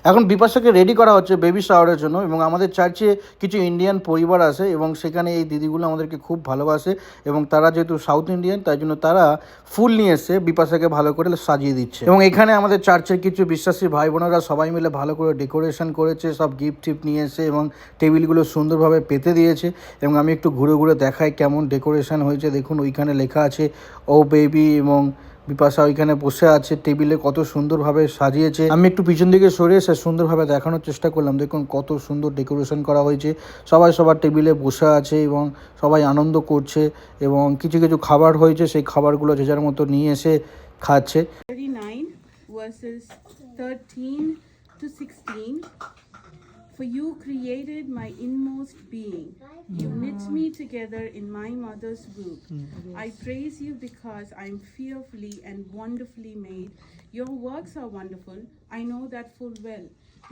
এখন বিপাশাকে রেডি করা হচ্ছে বেবি শাওয়ারের জন্য, এবং আমাদের চার্চে কিছু ইন্ডিয়ান পরিবার আছে এবং সেখানে এই দিদিগুলো আমাদেরকে খুব ভালোবাসে এবং তারা যেহেতু সাউথ ইন্ডিয়ান তাই জন্য তারা ফুল নিয়ে এসে বিপাশাকে ভালো করে সাজিয়ে দিচ্ছে। এবং এখানে আমাদের চার্চের কিছু বিশ্বাসী ভাই বোনেরা সবাই মিলে ভালো করে ডেকোরেশন করেছে, সব গিফট টিফট নিয়ে এসে এবং টেবিলগুলো সুন্দরভাবে পেতে দিয়েছে। এবং আমি একটু ঘুরে ঘুরে দেখাই কেমন ডেকোরেশন হয়েছে। দেখুন ওইখানে লেখা আছে ও বেবি, এবং বিপাশা ওইখানে বসে আছে, টেবিলে কত সুন্দরভাবে সাজিয়েছে। আমি একটু পিছন দিকে সরে এসে সুন্দরভাবে দেখানোর চেষ্টা করলাম। দেখুন কত সুন্দর ডেকোরেশন করা হয়েছে, সবাই সবার টেবিলে বসে আছে এবং সবাই আনন্দ করছে। এবং কিছু কিছু খাবার হয়েছে, সেই খাবারগুলো যে যার মতো নিয়ে এসে খাচ্ছে। 39 verses 13 to 16. For you created my inmost being. You knit me together in my mother's womb. I praise you because I am fearfully and wonderfully made. Your works are wonderful. I know that full well.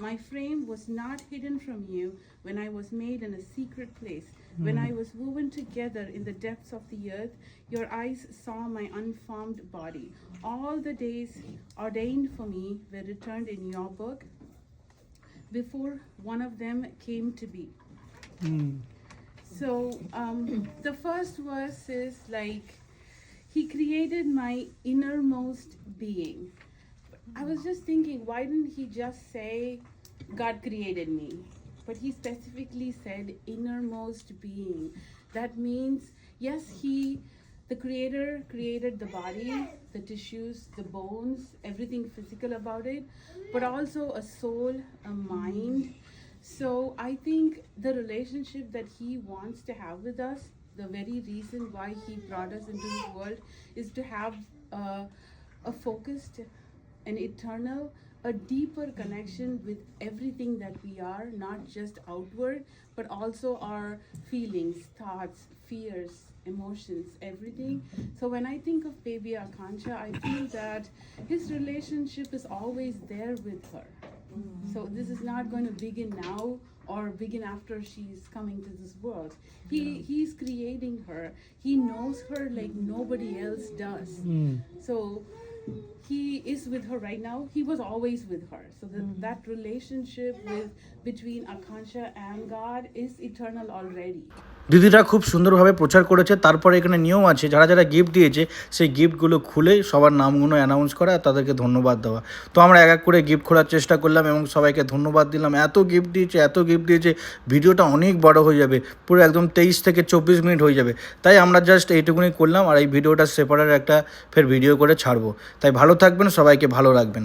My frame was not hidden from you when I was made in a secret place. When I was woven together in the depths of the earth, your eyes saw my unformed body. All the days ordained for me were returned in your book before one of them came to be. So the first verse is like, he created my innermost being. I was just thinking, why didn't he just say God created me? But he specifically said innermost being. That means, yes, the creator created the body, the tissues, the bones, everything physical about it, but also a soul, a mind. So I think the relationship that he wants to have with us, the very reason why he brought us into this world, is to have a focused, an eternal, a deeper connection with everything that we are, not just outward, but also our feelings, thoughts, fears, emotions, everything. So when I think of baby Akansha, I feel that his relationship is always there with her. So this is not going to begin now or begin after she's coming to this world. He's creating her. He knows her like nobody else does. So he is with her right now. He was always with her. So that relationship between Akansha and God is eternal already. দিদিরা খুব সুন্দরভাবে প্রচার করেছে। তারপরে এখানে নিয়ম আছে, যারা যারা গিফট দিয়েছে সেই গিফটগুলো খুলে সবার নামগুলো অ্যানাউন্স করা আর তাদেরকে ধন্যবাদ দেওয়া। তো আমরা এক এক করে গিফট খোলার চেষ্টা করলাম এবং সবাইকে ধন্যবাদ দিলাম। এত গিফট দিয়েছে, ভিডিওটা অনেক বড় হয়ে যাবে, পুরো একদম 23 থেকে 24 মিনিট হয়ে যাবে। তাই আমরা জাস্ট এইটুকুনি করলাম, আর এই ভিডিওটা সেপারেট একটা ফের ভিডিও করে ছাড়বো। তাই ভালো থাকবেন, সবাইকে ভালো রাখবেন।